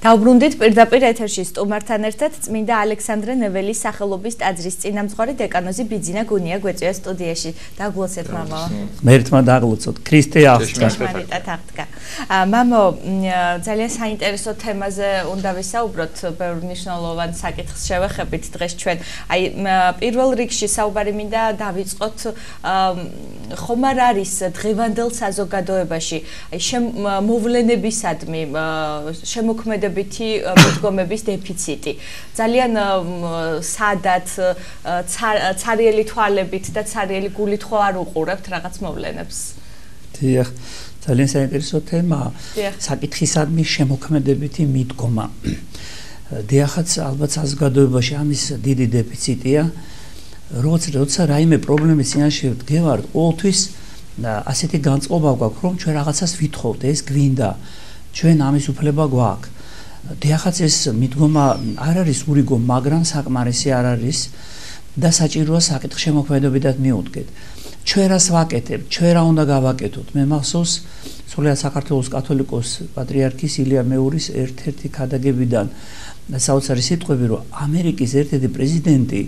Დავბრუნდით პირდაპირ ეთერში სტუმართან ერთად წმინდა ალექსანდრე ნეველის სახელობის ტაძრის წინამძღვარი დეკანოზი ბიძინა გუნია გვეწვია სტუდიაში. დაგლოცეთ მამო. მერთმა დაგლოცოთ. ქრისტე აღწევს. მამო, ძალიან საინტერესო თემაზე უნდა ვისაუბროთ, ბევრ მნიშვნელოვან საკითხს შევეხებით დღეს ჩვენ. აი, პირველ რიგში საუბარი მინდა დავიწყოთ ხომ არ არის დღევანდელ საზოგადოებაში აი მოვლენებისადმი შემოქმედებითი მიდგომების დეფიციტი. ძალიან სადაც ცარიელი თვალებით და ცარიელი გულით ხო არ უყურებთ რაღაც მოვლენებს. დიახ, ძალიან საინტერესო თემაა. საკითხისადმი შემოქმედებითი მიდგომა. დიახაც ალბათ საზოგადოებაში ამის დიდი დეფიციტია. როცა რაიმე პრობლემის წინაშე ვდგევართ, ყოველთვის ასეთი განწყობა გვაქვს, რომ ჩვენ რაღაცას ვითხოვთ, ეს გვინდა. ჩვენ ამის უფლება გვაქვს. დიახაც ეს მიდგომა არ არის ურიგო, მაგრამ საკმარისი არ არის და საჭიროა საკითხ შემოქმედებითად მიუდგეთ. ჩვენ რას ვაკეთებთ, ჩვენ რა უნდა გავაკეთოთ? მე მახსოვს სრულიად საქართველოს კათოლიკოს პატრიარქის ილია მეურის ერთ-ერთი ქადაგებიდან საოცარი სიტყვები, რომ ამერიკის ერთ-ერთი პრეზიდენტი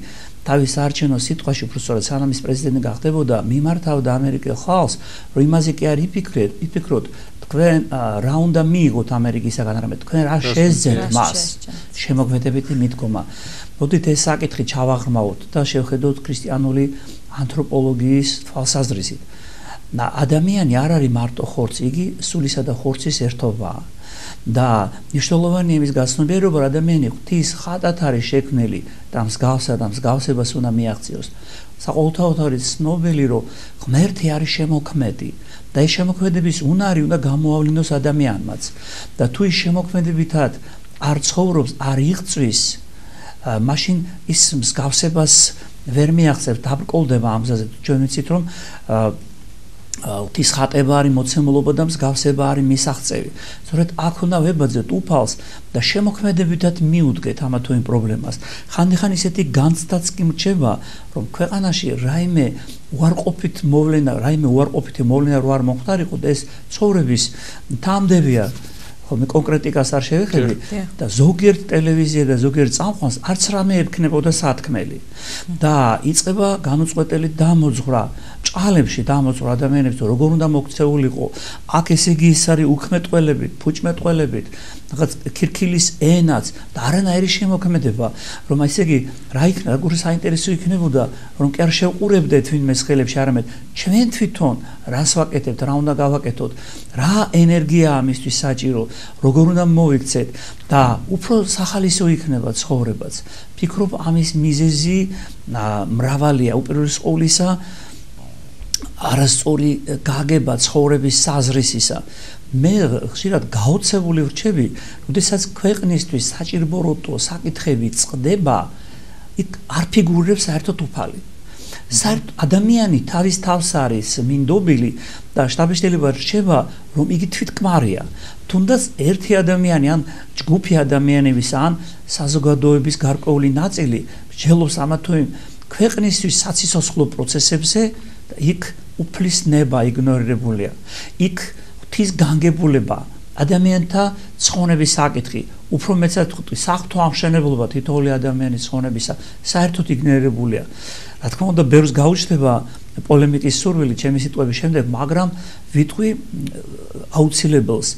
თავის საარჩევნო სიტყვაში, უბრალოდ სანამ ის პრეზიდენტი გახდებოდა, მიმართავდა ამერიკელ ხალხს, რომ იმაზე კი არ იფიქროთ, თქვენ რა უნდა მიიღოთ ამერიკისაგან, არამედ თქვენ რა შეძენთ მას. შემოქმედებითი მიდგომა. მოდით ეს საკითხი ჩავაღრმავოთ და შევხედოთ ქრისტიანული ანთროპოლოგიის თვალსაზრისით. ადამიანი არ არის მარტო ხორცი, იგი სულისა და ხორცის ერთობაა. და მნიშვნელოვანია იმის გაცნობიერება, რომ ადამიანი ღვთის ხატად არის შექმნილი და მსგავსებას უნდა მიაღწიოს. საყოველთაოდ არის ცნობილი, რომ ღმერთი არის შემოქმედი და ეს შემოქმედების უნარი უნდა გამოავლინოს ადამიანმაც. და თუ ის შემოქმედებითად არ ცხოვრობს, არ იღწვის, მაშინ ის მსგავსებას ვერ მიაღწევს, დაბრკოლდება ამ გზაზე. ჩვენ ვიცით, რომ ღვთის ხატება არის მოცემულობა და მსგავსება არის მისაღწევი. სწორედ აქ უნდა ვებაძეთ უფალს და შემოქმედებითად მიუდგეთ ამა თუ იმ პრობლემას. ხანდახან ისეთი განცდაც კი მრჩება, რომ ქვეყანაში რაიმე უარყოფითი მოვლენა რო არ მომხდარიყო და ეს ცხოვრების თამდევია. ხოლმე კონკრეტიკას არ შევეხები და ზოგიერთ ტელევიზია და ზოგიერთ წამყვანს არც რამე ექნებოდა სათქმელი და იწყება განუწყვეტელი დამოძღვრა ჭალებში დამოძღვრა ადამიანებს როგორ უნდა მოქცეულიყო აქ ესე იგი ის არის უქმეტყველებით ფუჭმეტყველებით რაღაც ქირქილის ენაც და არანაირი შემოქმედება რომ ესე იგი რა იქნება როგორ საინტერესო იქნებოდა რომ კი არ შევყურებდეთ ვინმეს ხელებში არამედ ჩვენ თვითონ რას ვაკეთებთ რა უნდა გავაკეთოთ რა ენერგია ამისთვის საჭირო როგორ უნდა მოვიქცეთ და უფრო სახალისო იქნება ცხოვრებაც. ფიქრობ ამის მიზეზი მრავალია, უპირველეს ყოვლისა არასწორი გაგება ცხოვრების საზრისისა. მე ხშირად გაოცებული ვრჩები, როდესაც ქვეყნისთვის საჭიროებო საკითხები წყდება, იქ არ ფიგურირებს საერთოდ უფალი. ადამიანი თავის თავს არის მინდობილი და შთაბეჭდილება რჩება, რომ იგი თვითკმარია. თუნდაც ერთი ადამიანი ან ჯგუფი ადამიანების ან საზოგადოების გარკვეული ნაწილი მსჯელობს ამა თუ იმ ქვეყნისთვის საციცოცხლო პროცესებზე და იქ უფლის ნება იგნორირებულია. იქ ღვთის განგებულება, ადამიანთა ცხონების საკითხი, უფრო მეცად ვთქვი, საღვთო ამშენებლობა თითოეული ადამიანის ცხონებისა საერთოდ იგნორირებულია. რა თქმა უნდა, ბევრს გაუჩნდება პოლემიკის სურვილი ჩემი სიტყვების შემდეგ, მაგრამ ვიტყვი აუცილებელს,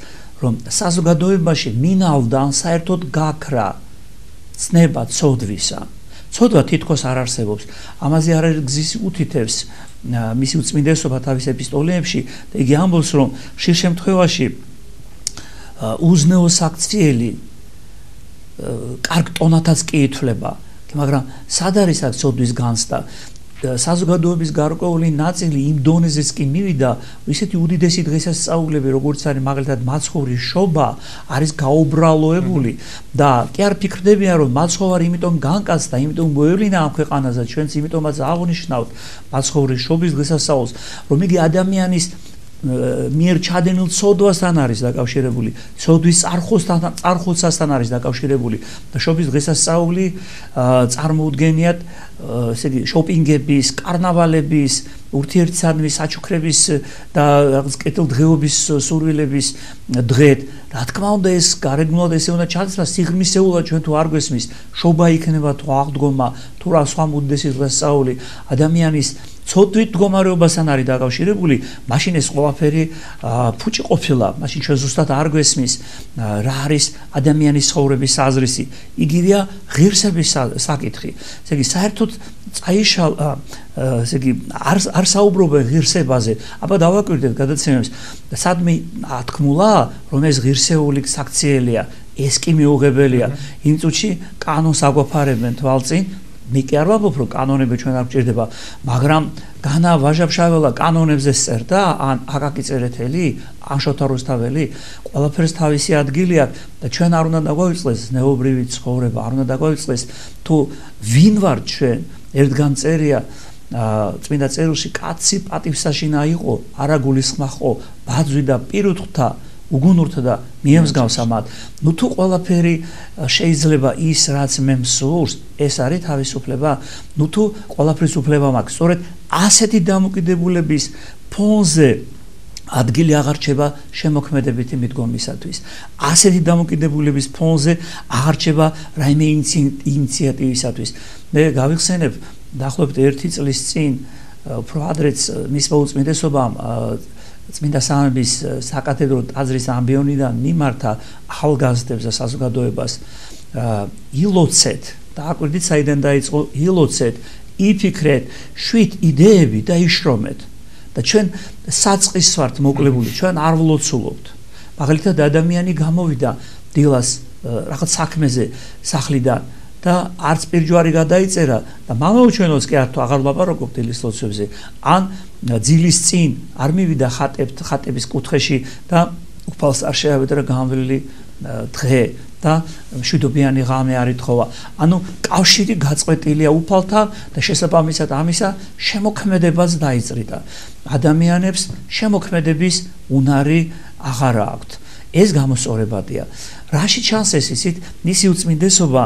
რომ საზოგადოებაში მინალდან საერთოდ გაქრა ცნება ცოდვისა. ცოდვა თითქოს არ არსებობს. ამაზე არ არის გზის უთითებს მისი უწმინდესობა თავის ეპისტოლეებში და იგი ამბობს, რომ ხშირ შემთხვევაში უზნეო საქციელი კარგ ტონათაც კი ითვლება, მაგრამ სად არის აქ ცოდვის განცდა? საზოგადოების გარკვეული ნაწილი იმ დონეზეც კი მივიდა, ისეთი უდიდესი დღესასწაულები, როგორც არის მაგალითად მაცხოვრის შობა, არის გაუბრალოებული და კი არ ფიქრდებიან, რომ მაცხოვარი იმიტომ განკაცდა, იმიტომ მოევლინა ამ ქვეყანაზე, ჩვენც იმიტომაც აღნიშნავთ მაცხოვრის შობის დღესასწაულს, რომ იგი ადამიანის მიერ ჩადენილ ცოდვასთან არის დაკავშირებული, ცოდვის წარხოცასთან არის დაკავშირებული და შობის დღესასწაული წარმოუდგენიათ ესე იგი შოპინგების, კარნავალების, ურთიერთსადმის, საჩუქრების და რაღაც კეთილდღეობის სურვილების დღედ. რა თქმა უნდა ეს გარეგნულად ესე უნდა ჩაძრა სიღრმისეულად ჩვენ თუ არ გვესმის, შობა იქნება თუ აღდგომა, თუ რა სხვა უდიდესი დღესასწაული ადამიანის ცოდვით მდგომარეობასთან არის დაკავშირებული, მაშინ ეს ყველაფერი ფუჭი ყოფილა, მაშინ ჩვენ ზუსტად არ გვესმის რა არის ადამიანის ცხოვრების აზრისი. იგივეა ღირსების საკითხი. ესე იგი საერთოდ წაიშალა, ესე იგი არ საუბრობენ ღირსებაზე, აბა დავაკვირდეთ გადაცემებს, სადმე ათქმულა, რომ ეს ღირსეული საქციელია, ეს კი მიუღებელია. იმ წუთში კანონს აგვაფარებენ თვალწინ. მე კი არ ვამბობ, რომ კანონები ჩვენ არ გვჭირდება, მაგრამ განა ვაჟა-ფშაველა კანონებზე წერდა, ან აკაკი წერეთელი, ან შოთა რუსთაველი, ყველაფერს თავისი ადგილი აქვს და ჩვენ არ უნდა დაგვაიწყდეს ზნეობრივი ცხოვრება, არ უნდა დაგვაიწყდეს თუ ვინ ვართ ჩვენ, ერთგან წერია წმინდა წერილში კაცი პატივსაშინა იყო, არა გულისხმახო, ბაძვი და პირუთხთა უგუნურთა და მიემსგავსა მათ. ნუ თუ ყველაფერი შეიძლება ის რაც მე მსურს, ეს არის თავისუფლება. ნუ თუ ყველაფრის უფლება მაქვს. სწორედ ასეთი დამოკიდებულების ფონზე ადგილი აღარ რჩება შემოქმედებითი მიდგომისათვის. ასეთი დამოკიდებულების ფონზე აღარ რჩება რაიმე ინიციატივისათვის. მე გავიხსენებ დაახლოებით 1 წლის წინ უფრო ადრეც მის მოუწმინდესობამ წმინდა სამების საკათედრო ტაძრის ამბიონიდან მიმართა ახალგაზრდებს და საზოგადოებას ილოცეთ და აკვირდით საიდან დაიწყო ილოცეთ, იფიქრეთ, 7 იდეები და იშრომეთ და ჩვენ საწყის ვართ მოკლებული, ჩვენ არ ვლოცულობთ. მაგალითად ადამიანი გამოვიდა დილას რაღაც საქმეზე სახლიდან და არც პირჯვარი გადაიწერა და მამაუჩვენოს კი არ თუ აღარ ლაპარაკობ დილის ლოცვებზე, ან ძილის წინ არ მივიდა ხატების კუთხეში და უფალს არ შეავედრა გამვლელი დღე და მშვიდობიანი ღამე არ ითხოვა. ანუ კავშირი გაწყვეტილია უფალთან და შესაბამისად ამისა შემოქმედებაც დაიწყრიდა. ადამიანებს შემოქმედების უნარი აღარ აქვთ. ეს გამოსწორებადია. რაში ჩანს ეს იცით? მისი უწმინდესობა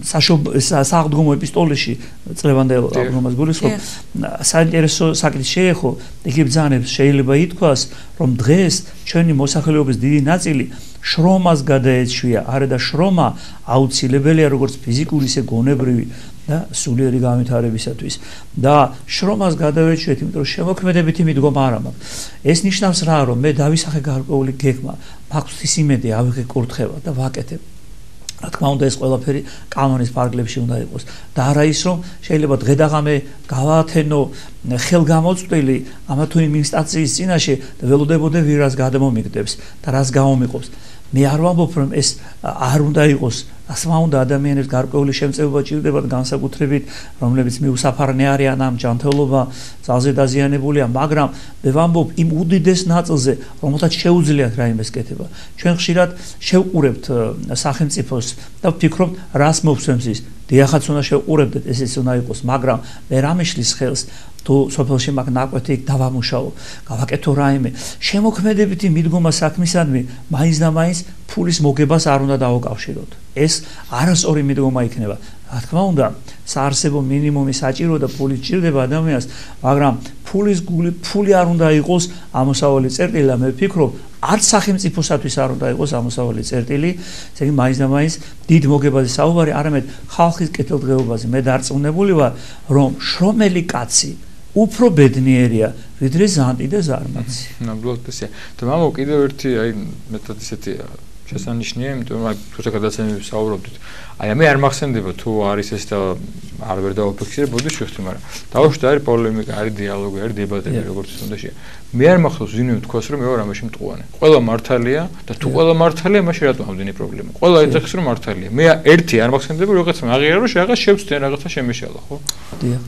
სააღდგომო ეპისტოლეში წლევანდელ აღდგომას გულისხმობ, საინტერესო საკითხი შეეხო, იგი ბრძანებს შეიძლება ითქვას, რომ დღეს ჩვენი მოსახლეობის დიდი ნაწილი შრომას გადაეცვია, არა და შრომა აუცილებელია როგორც ფიზიკური, ისე გონებრივი და სულიერი განვითარებისათვის. და შრომას გადავეჩვიეთ, იმიტომ რომ შემოქმედებითი მიდგომა არ მაქვს. ეს ნიშნავს რა, რომ მე დავისახე გარკვეული გეგმა, მაქვს ის იმედი ავიღე კურთხევა და ვაკეთებ. რა თქმა უნდა ეს ყველაფერი კანონის ფარგლებში უნდა იყოს და არა ის რომ შეიძლება დღე-დაღამე გავაათენო ხელგამოწვდილი ამა თუ იმ ინსტანციის წინაშე და ველოდებოდე ვირას გადამომიგდებს და რას გამომიყობს. მე არ ვამბობ რომ ეს არ უნდა იყოს, ასმა უნდა ადამიანებს გარკვეული შემწევება ჭირდებათ განსაკუთრებით, რომლებიც მიუსაფარნე არიან ამ ჯანმრთელობა ძალზე დაზიანებულია, მაგრამ მე ვამბობ იმ უდიდეს ნაწილზე, რომელთაც შეუძლიათ რაიმეს კეთება. ჩვენ ხშირად შევყურებთ სახელმწიფოს და ვფიქრობთ, რას მოვსვემს ის. დიახაც უნდა შევყურებდეთ, ესეც უნდა იყოს, მაგრამ მე რა მეშლის ხელს თუ სოფელში მაგ ნაკვეთი დავამუშაო, გავაკეთო რაიმე. შემოქმედებითი მიდგომა საქმისადმი მაინც და მაინც ფულის მოგებას არ უნდა დავუკავშიროთ. ეს არასწორი მიდგომა იქნება. რა თქმა უნდა, საარსებო მინიმუმი საჭირო და ფული ჭირდება ადამიანს, მაგრამ ფული არ უნდა იყოს ამოსავალი წერტილი და მე ვფიქრობ, არც სახელმწიფოსათვის არ უნდა იყოს ამოსავალი წერტილი, ესე იგი მაინც და მაინც დიდ მოგებაზე საუბარი, არამედ ხალხის კეთილდღეობაზე. მე დარწმუნებული ვარ, რომ შრომელი კაცი უფრო ბედნიერია, ვიდრე ზანტი და ზარმაცი. ნამდვილად ესეა. და მამო კიდევ ერთი აი მეტად ისეთი შესანიშნია, იმიტომ რომ თუცა გადაცემები საუბრობდით. აი მე არ მახსენდება თუ არის ეს და არ ვერ დავაფიქსირებ, ბოდი შევხვდი, მაგრამ დავუშვით არის პოლემიკა, არის დიალოგი, არის დებატები, როგორც უნდა შეა. მე არ მახსოვს ვინმე თქვას რომ მე ვარ ამაში მტყუანი. ყველა მართალია და თუ ყველა მართალია, მაშინ რატომ ამდენი პრობლემა? ყველა ეძახის რომ მართალია. მე ერთი არ მახსენდება, რაღაცა აღიარა რომ რაღაც შევწდიან, რაღაცა შემეშალა, ხო? დიახ.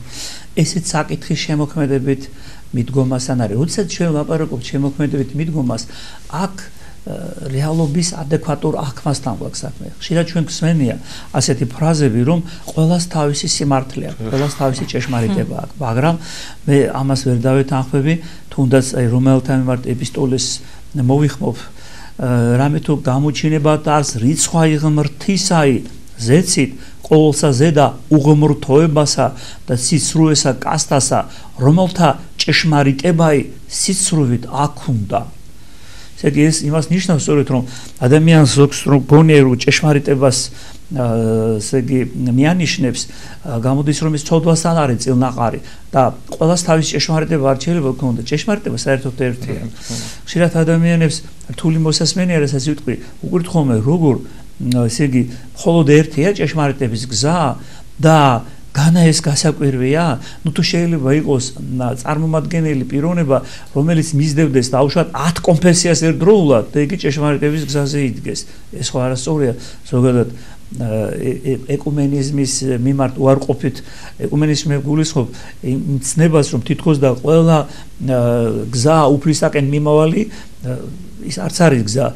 ესეც საკითხი შემოქმედებით მიდგომასთან არის. როდესაც ჩვენ ვლაპარაკობთ შემოქმედებით მიდგომას, აქ რეალობის ადეკვატურ აღქმასთან გვაქვს საქმე. ხშირად ჩვენ გვსმენია ასეთი ფრაზები, რომ ყველას თავისი სიმართლე აქვს, ყველას თავისი ჭეშმარიტება აქვს, მაგრამ მე ამას ვერ დავეთანხმები, თუნდაც აი რომელთა მიმართ ეპისტოლეს მოვიხმობ, რამე თუ გამოჩინება დარს რიცხვი ღმრთისაი, ზეცით ყოველსა ზედა უღმრთოებასა და სიცრუესა კასტასა, რომელთა ჭეშმარიტებაი სიცრუვით აქ უნდა. ეს იმას ნიშნავს სწორედ რომ ადამიანს ზოგს რომ გონია რომ ჭეშმარიტებას მიანიშნებს გამოდის რომ ის ცოდვასთან არის წილნაყარი და ყველას თავის ჭეშმარიტება არ შეიძლება ქონდა ჭეშმარიტება საერთოდ ერთია. ხშირად ადამიანებს რთული მოსასმენია რასაც ვიტყვი უყურთ ხოლმე როგორ ესე იგი მხოლოდ ერთია ჭეშმარიტების გზა და განა ეს გასაკვირვია, თუ შეიძლება იყოს წარმომადგენელი პიროვნება, რომელიც მისდევდეს დაუშვათ 10 კონფესიას ერთდროულად და იგი ჭეშმარიტების გზაზე იდგეს. ეს ხო არასწორია, ზოგადად ეკუმენიზმის მიმართ უარყოფით ეკუმენიზმი გულისხმობ იმ ცნებას, რომ თითქოს და ყველა გზა უფლისაკენ მიმავალი ის არც არის გზა,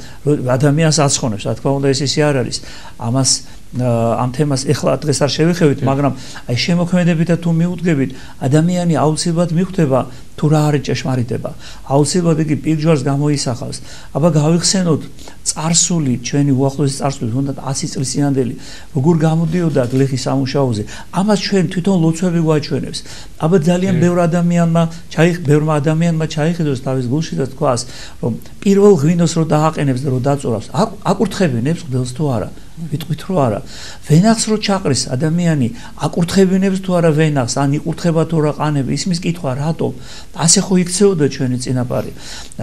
ადამიანს აცხონებს, რა თქმა უნდა ეს ისე არ არის. ამას ამ თემას ეხლა დღეს არ შევეხევით, მაგრამ აი შემოქმედებით და თუ მიუდგებით, ადამიანი აუცილებლად მიხვდება თუ რა არის ჭეშმარიტება. აუცილებლად იგი პირჯვარს გამოისახავს. აბა გავიხსენოთ წარსული, ჩვენი უახლოესი წარსული, თუნდაც 100 წლის წინანდელი, როგორ გამოდიოდა გლეხის სამუშაოზე. ამას ჩვენ თვითონ ლოცვები გვაჩვენებს. აბა ძალიან ბევრმა ადამიანმა ჩაიხედოს თავის გულში და თქვას, რომ პირველ ღვინოს რო დააყენებს და რო დაწურავს, აკურთხებინებს ღმერთს თუ არა? ვიტყვით რომ არა. ვენახს რო ჩაყრის ადამიანი, აკურთხებინებს თუ არა ვენახს, ან იკურთხება თუ რა ყანები, ისმის კითხვა რატომ? ასე ხო იქცეოდა ჩვენი წინაპარი.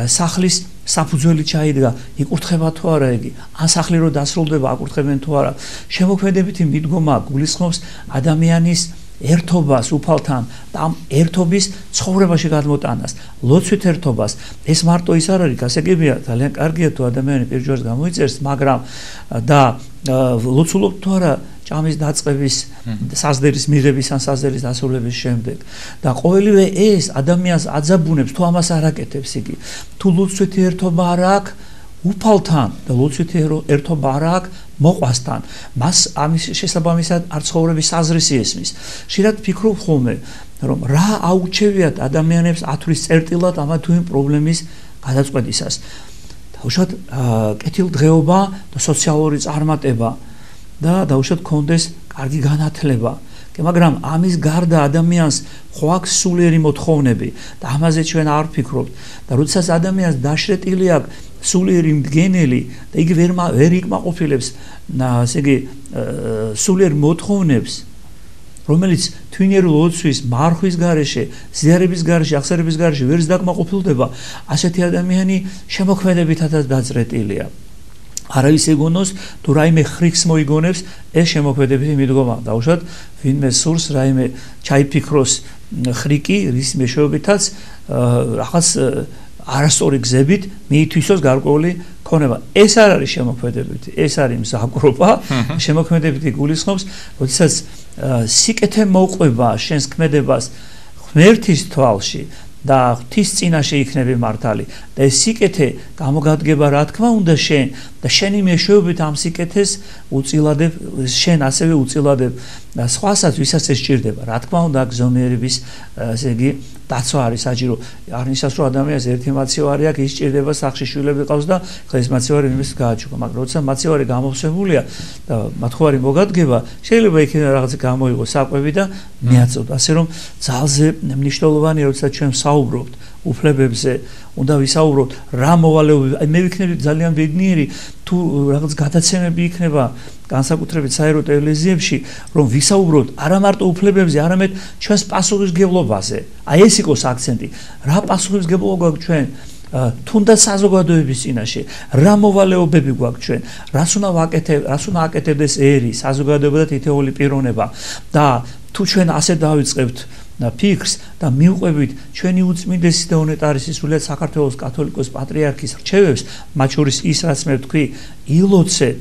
სახლის საფუძველი ჩაიდგა, იკურთხება თუ არა იგი, ან სახლი რო დასრულდება, აკურთხებენ თუ არა. შემოქმედებითი მიდგომა გულისხმობს ადამიანის ერთობას უფალთან და ამ ერთობის ცხოვრებაში გადმოტანას, ლოცვით ერთობას. ეს მარტო ის არ არის, გასაგებია, ძალიან კარგია თუ ადამიანი პირჯვარს გამოიწერს, მაგრამ და ლოცულობ თუ არა ჭამის დაწყების, საზდერის მიღების ან საზდერის დასრულების შემდეგ. და ყოველივე ეს ადამიანს აძაბუნებს თუ ამას არ აკეთებს იგი. თუ ლოცვით ერთობა არ აქვს უფალთან და ლოცვით ერთობა არ აქვს მოყვასთან, მას ამის შესაბამისად არ ცხოვრების აზრისი ესმის. ხშირად ფიქრობ ხოლმე, რომ რა აუჩევიათ ადამიანებს ათვლის წერტილად ამა თუ იმ პრობლემის გადაწყვეტისას. დაუშვათ კეთილდღეობა და სოციალური წარმატება და დაუშვათ კონდეს კარგი განათლება. მაგრამ ამის გარდა ადამიანს ხო აქვს სულიერი მოთხოვნები და ამაზე ჩვენ არ ვფიქრობთ. და როდესაც ადამიანს დაშრეტილი აქვს სულიერი მდგენელი და იგი ვერ იკმაყოფილებს ასე იგი სულიერ მოთხოვნებს, რომელიც თვინიერი ლოცვის, მარხვის გარეშე, ზიარების გარეშე, აღსარების გარეშე ვერც დაკმაყოფილდება, ასეთი ადამიანი შემოქმედებითაც დაძრეტილია. არავის ეგონოს თუ რაიმე ხრიქს მოიგონებს, ეს შემოქმედებითი მიდგომა. დაუშვათ ვინმე სურს რაიმე ჩაიფიქროს ხრიკი, რის მეშვეობითაც რაღაც არასწორი გზებით მიითვისოს გარკვეული ქონება. ეს არ არის შემოქმედებითი, ეს არის მზაკვრობა. შემოქმედებითი გულისხმობს, როდესაც სიკეთე მოყვება შენს ქმედებას ღმერთის თვალში და ღვთის წინაშე იქნები მართალი და ეს სიკეთე გამოგადგება რა თქმა უნდა შენ და შენი მეშვეობით ამ სიკეთეს უწილადებ, შენ ასევე უწილადებ და სხვასაც ვისაც ეს სჭირდება. რა თქმა უნდა გზომიერების ესე იგი დაცვა არის საჭირო. არ ნიშნავს რომ ადამიანს ერთი მაცივარი აქვს, ის სჭირდება სახში შვილები ყავს და ხა ეს მაცივარი იმის გააჩუქა, მაგრამ როცა მაცივარი გამოვსებულია და მათხოვარი მოგადგება, შეიძლება იქიდან რაღაც გამოიღოს საკვები და მიაწოდო. ასე რომ ძალზე მნიშვნელოვანია, როცა ჩვენ საუბრობთ უფლებებზე, უნდა ვისაუბროთ რა მოვალეობები. მე ვიქნები ძალიან ბედნიერი თუ რაღაც გადაცემები იქნება განსაკუთრებით საერო ტელევიზიებში, რომ ვისაუბროთ არა მარტო უფლებებზე, არამედ ჩვენს პასუხისმგებლობაზე. აი ეს იყოს აქცენტი. რა პასუხისმგებლობა გვაქვს ჩვენ თუნდაც საზოგადოების წინაშე, რა მოვალეობები გვაქვს ჩვენ, რას უნდა აკეთებდეს ერი, საზოგადოება და თითოეული პიროვნება და თუ ჩვენ ასე დავიწყებთ ფიქრს და მივყვებით ჩვენი უწმინდესი და უნეტარესი სრულიად საქართველოს კათოლიკოს პატრიარქის რჩევებს, მათ შორის ის რაც მე ვთქვი, ილოცეთ,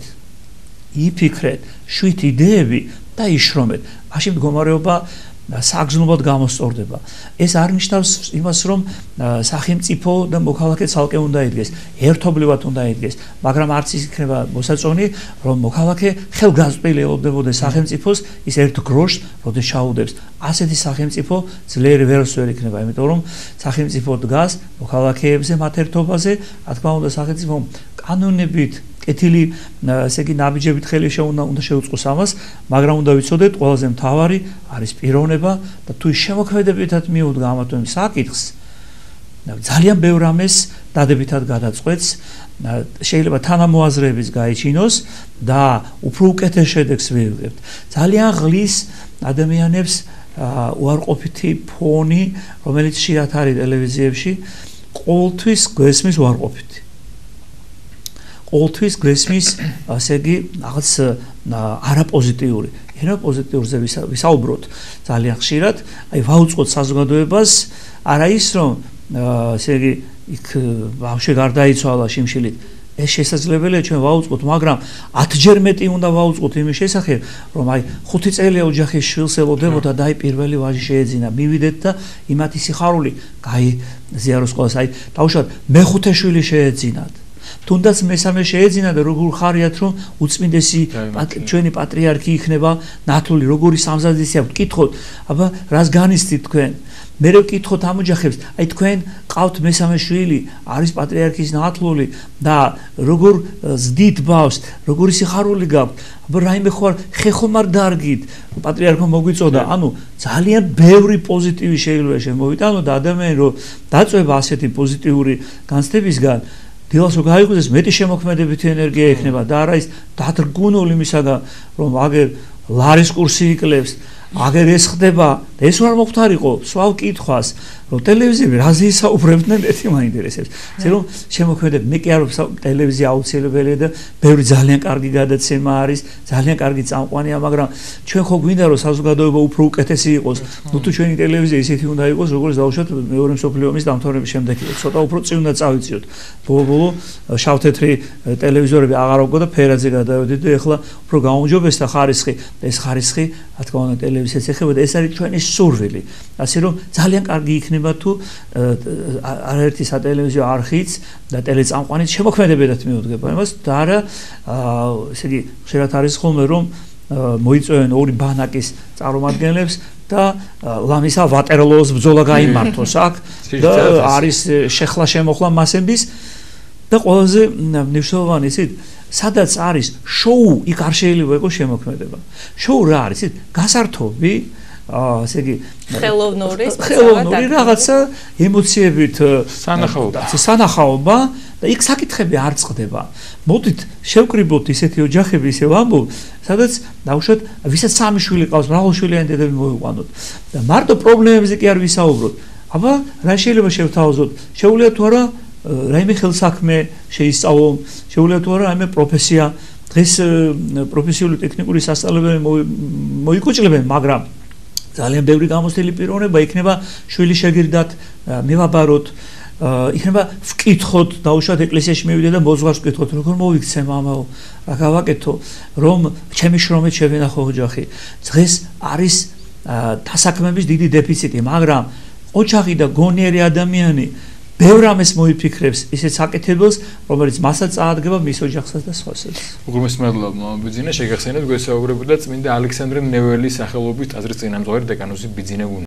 იფიქრეთ, შვით იდეები და იშრომეთ. მაშინ მდგომარეობა საგრძნობლად გამოსწორდება. ეს არ ნიშნავს იმას, რომ სახელმწიფო და მოქალაქე ცალკე უნდა იდგეს, ერთობლივად უნდა იდგეს, მაგრამ არც ის იქნება მოსაწონი, რომ მოქალაქე ხელგაზრდილი ელოდებოდეს სახელმწიფოს, ის ერთ გროშს როდეს ჩაუდებს. ასეთი სახელმწიფო ძლიერი ვერც ვერ იქნება, იმიტომ რომ სახელმწიფო დგას მოქალაქეებზე მათ ერთობაზე, რა თქმა უნდა სახელმწიფო კანონებით კეთილი ესე იგი ნაბიჯებით ხელი უნდა შეუწყოს ამას, მაგრამ უნდა ვიცოდეთ, ყველაზე მთავარი არის პიროვნება და თუ შემოქმედებითად მიუდგა ამათვე საკითხს, ძალიან ბევრ ამას დადებითად გადაწყვეტს, შეიძლება თანამოაზრეების გაიჩინოს და უფრო უკეთეს შედეგს მივიღებთ. ძალიან ღლის ადამიანებს უარყოფითი ფონი, რომელიც ხშირად არის ტელევიზიებში, ყოველთვის გვესმის უარყოფითი. ყოველთვის გრესმის, ასე იგი, რაღაც არაპოზიტიური. ენა პოზიტიურზე ვისაუბროთ ძალიან ხშირად, აი ვაუწყოთ საზოგადოებას, არა ის რომ ასე იგი იქ ბავშვი გარდაიცვალა შიმშილით. ეს შესაძლებელია ჩვენ ვაუწყოთ, მაგრამ 10-ჯერ მეტი უნდა ვაუწყოთ იმის შესახებ, რომ აი 5 წელია ოჯახის შვილს ელოდებოდა და აი პირველი ვაჟი შეეძინა. მივიდეთ და იმათი სიხარული გაიზიაროს ყველას. აი დავუშვათ მეხუთე შვილი შეეძინათ. თუნდაც მესამე შეეძინა და როგორ ხარიათ რომ უწმინდესი ჩვენი პატრიარქი იქნება ნათლული, როგორი სამზადისი აქვს, გკითხოთ, აბა რას განიცდით თქვენ? მე ვკითხოთ ამ ოჯახებს, აი თქვენ ყავთ მესამე შვილი, არის პატრიარქის ნათლული და როგორ ზდით ბავშვს, როგორი სიხარული გაქვთ? აბა რაიმე ხوار ხეხომ არ დარგით? პატრიარქმა მოგვიწოდა, ანუ ძალიან ბევრი პოზიტივი შეიძლება შემოვიტანო და ადამიანი რომ დაწვება ასეთი პოზიტიური განცდებისგან დილას რო გაიღვიძეს მეტი შემოქმედებითი ენერგია ექნება და არა ის დადრგუნული იმისაგან რომ აგერ ლარის კურსი იკლებს, აგერ ეს ხდება და ეს არ მოხდარიყო, სვავ კითხვას რომ ტელევიზიები რაზე ისაუბრებდნენ, ერთი მაინტერესებს. ისე რომ შემოქმედებ, მე კი არ ვსაუბრობ, ტელევიზია აუცილებელია და ბევრი ძალიან კარგი გადაცემა არის, ძალიან კარგი წამყვანია, მაგრამ ჩვენ ხო გვინდა რომ საზოგადოება უფრო უკეთესი იყოს. ნუ თუ ჩვენი ტელევიზია ისეთი უნდა იყოს, როგორც დავუშვათ მეორე მსოფლიო ომის დამთავრების შემდეგ იყო. ცოტა უფრო წინ უნდა წავიწიოთ. ბოლო შავ-თეთრი ტელევიზორები აღარ ვგო და ფერაძე გადავედით და ეხლა უფრო გაუმჯობესდა ხარისხი. ეს ხარისხი, რა თქმა უნდა, ტელევიზიას ეხება და ეს არის ჩვენი სურვილი. ასე რომ ძალიან კარგი იქნება თუ არაერთი სატელევიზიო არხიც და ტელეწამყვანიც შემოქმედებითად მიუდგება იმას და არა ესე იგი ხშირად არის ხოლმე რომ მოიწვევენ ორი ბანაკის წარმომადგენლებს და ლამისა ვატერლოოს ბრძოლა გაიმართოს აქ და არის შეხლა შემოხლა მასების და ყველაზე მნიშვნელოვანი ისიც სადაც არის შოუ, იქ არ შეიძლება იყოს შემოქმედება. შოუ რა არის? ისეთ გასართობი ასე იგი ხელოვნური რაღაცა ემოციებით სანახაობა და იქ საკითხები არ წყდება. მოდით შევკრიბოთ ისეთი ოჯახები, ისე ვამბობ, სადაც დავუშვათ, ვისაც 3 შვილი ყავს, მრავალშვილიანი დედები მოვიყვანოთ და მარტო პრობლემებზე კი არ ვისაუბროთ. აბა რა შეიძლება შევთავაზოთ? შეუძლია თუ არა რაიმე ხელსაქმე შეისწავლონ, შეუძლია თუ არა რაიმე პროფესია, დღეს პროფესიული ტექნიკური სასწავლებელი მოიკუჭლებენ, მაგრამ ძალიან ბევრი გამოცდილი პიროვნება იქნება შვილი შეგირდათ, მივაბაროთ, იქნება ვკითხოთ, დაუშვათ ეკლესიაში მივიდე და მოზღვარს ვკითხოთ, როგორ მოვიქცე მამაო, რა გავაკეთო, რომ ჩემი შრომით შევინახო ოჯახი. დღეს არის დასაქმების დიდი დეფიციტი, მაგრამ ოჯახი და გონიერი ადამიანი ბევრ ამას მოიფიქრებს ისეთ საკითხებს, რომელიც მასაც წაადგება მის ოჯახსაც და სხვასაც. უგრმეს მადლობა ბიძინა, შეგახსენებთ გვესაუბრებოდა წმინდა ალექსანდრე ნეველის სახელობის ტაძრის წინამძღვარი დეკანოზი ბიძინა.